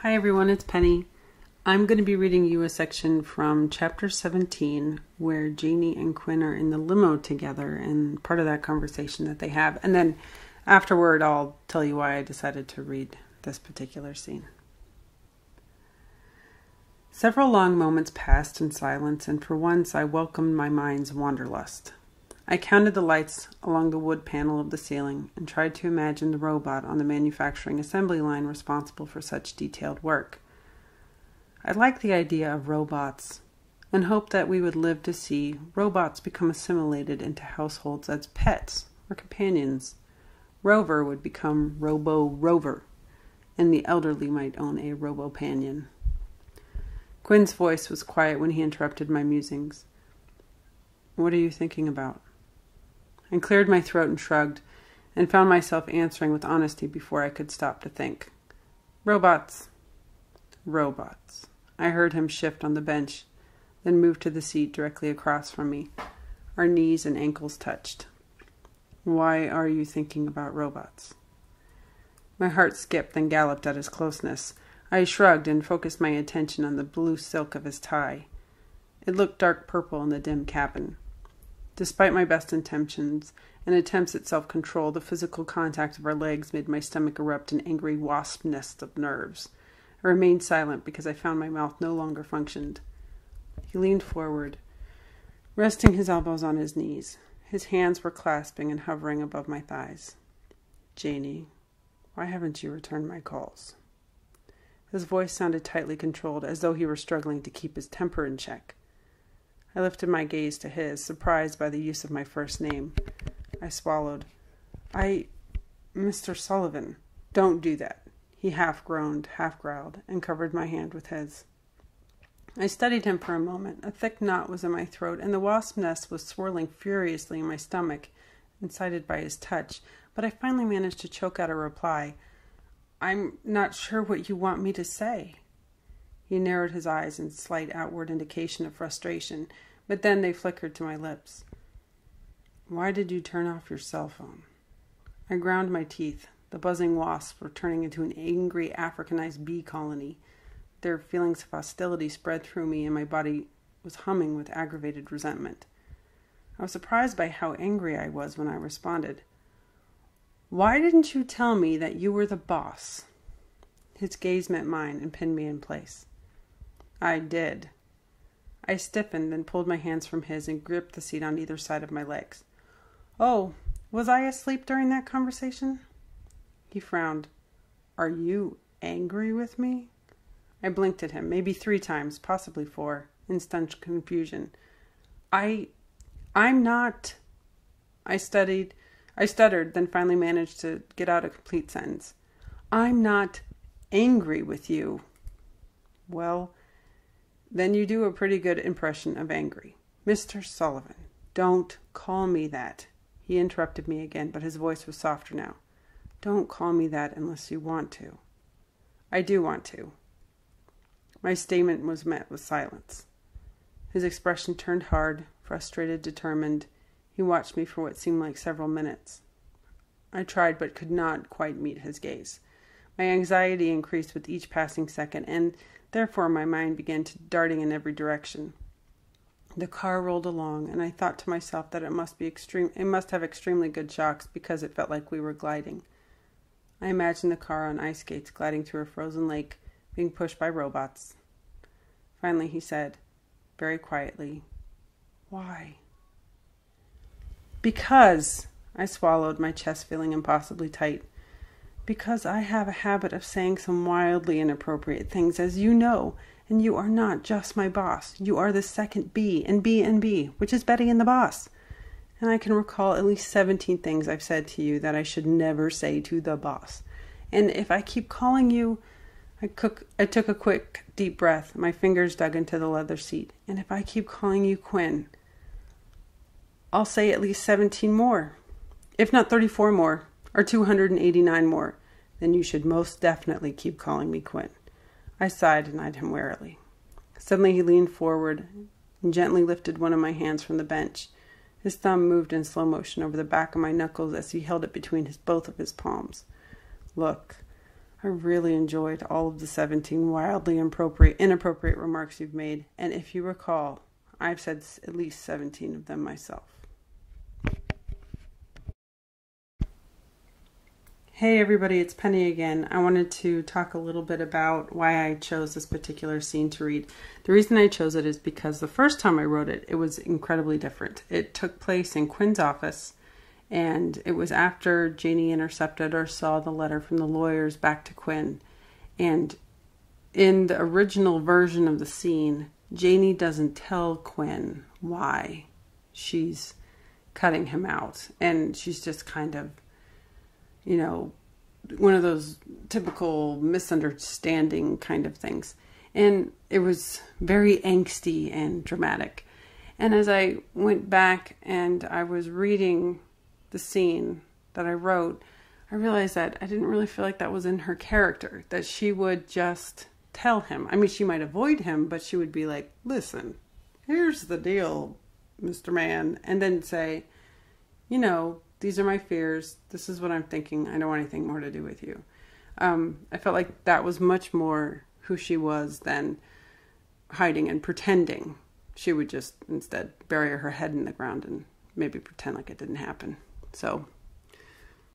Hi everyone, it's Penny. I'm going to be reading you a section from Chapter 17 where Janie and Quinn are in the limo together and part of that conversation that they have. And then afterward, I'll tell you why I decided to read this particular scene. Several long moments passed in silence, and for once I welcomed my mind's wanderlust. I counted the lights along the wood panel of the ceiling and tried to imagine the robot on the manufacturing assembly line responsible for such detailed work. I liked the idea of robots and hoped that we would live to see robots become assimilated into households as pets or companions. Rover would become Robo-Rover, and the elderly might own a Robo-Panion. Quinn's voice was quiet when he interrupted my musings. "What are you thinking about?" I cleared my throat and shrugged, and found myself answering with honesty before I could stop to think. Robots. Robots. I heard him shift on the bench, then move to the seat directly across from me. Our knees and ankles touched. "Why are you thinking about robots?" My heart skipped, then galloped at his closeness. I shrugged and focused my attention on the blue silk of his tie. It looked dark purple in the dim cabin. Despite my best intentions and attempts at self-control, the physical contact of our legs made my stomach erupt an angry wasp nest of nerves. I remained silent because I found my mouth no longer functioned. He leaned forward, resting his elbows on his knees. His hands were clasping and hovering above my thighs. "Janie, why haven't you returned my calls?" His voice sounded tightly controlled, as though he were struggling to keep his temper in check. I lifted my gaze to his, surprised by the use of my first name. I swallowed. Mr. Sullivan, don't do that." He half groaned, half growled, and covered my hand with his. I studied him for a moment. A thick knot was in my throat, and the wasp nest was swirling furiously in my stomach, incited by his touch, but I finally managed to choke out a reply. "I'm not sure what you want me to say." He narrowed his eyes in slight outward indication of frustration, but then they flickered to my lips. "Why did you turn off your cell phone?" I ground my teeth. The buzzing wasps were turning into an angry Africanized bee colony. Their feelings of hostility spread through me, and my body was humming with aggravated resentment. I was surprised by how angry I was when I responded. "Why didn't you tell me that you were the boss?" His gaze met mine and pinned me in place. "I did." I stiffened, then pulled my hands from his and gripped the seat on either side of my legs. "Oh, was I asleep during that conversation?" He frowned. "Are you angry with me?" I blinked at him, maybe 3 times, possibly 4, in stunned confusion. I'm not... I stuttered, then finally managed to get out a complete sentence. "I'm not angry with you." "Well, then you do a pretty good impression of angry." "Mr. Sullivan, don't call me that." He interrupted me again, but his voice was softer now. "Don't call me that unless you want to." "I do want to." My statement was met with silence. His expression turned hard, frustrated, determined. He watched me for what seemed like several minutes. I tried but could not quite meet his gaze. My anxiety increased with each passing second, and therefore my mind began darting in every direction. The car rolled along, and I thought to myself that it must have extremely good shocks because it felt like we were gliding. I imagined the car on ice skates gliding through a frozen lake, being pushed by robots. Finally he said, very quietly, "Why?" "Because," I swallowed, my chest feeling impossibly tight, "because I have a habit of saying some wildly inappropriate things, as you know, and you are not just my boss. You are the second B in B&B, which is Betty and the Boss. And I can recall at least 17 things I've said to you that I should never say to the boss. And if I keep calling you..." I took a quick, deep breath. My fingers dug into the leather seat. "And if I keep calling you Quinn, I'll say at least 17 more. If not 34 more, or 289 more. Then you should most definitely keep calling me Quinn." I sighed and eyed him warily. Suddenly he leaned forward and gently lifted one of my hands from the bench. His thumb moved in slow motion over the back of my knuckles as he held it between both of his palms. "Look, I really enjoyed all of the 17 wildly inappropriate remarks you've made, and if you recall, I've said at least 17 of them myself. Hey everybody, it's Penny again. I wanted to talk a little bit about why I chose this particular scene to read. The reason I chose it is because the first time I wrote it, it was incredibly different. It took place in Quinn's office, and it was after Janie intercepted or saw the letter from the lawyers back to Quinn. And in the original version of the scene, Janie doesn't tell Quinn why she's cutting him out. And she's just kind of, you know, one of those typical misunderstanding kind of things. And it was very angsty and dramatic. And as I went back and I was reading the scene that I wrote, I realized that I didn't really feel like that was in her character, that she would just tell him. I mean, she might avoid him, but she would be like, listen, here's the deal, Mr. Man. And then say, you know, these are my fears. This is what I'm thinking. I don't want anything more to do with you. I felt like that was much more who she was than hiding and pretending. She would just instead bury her head in the ground and maybe pretend like it didn't happen. So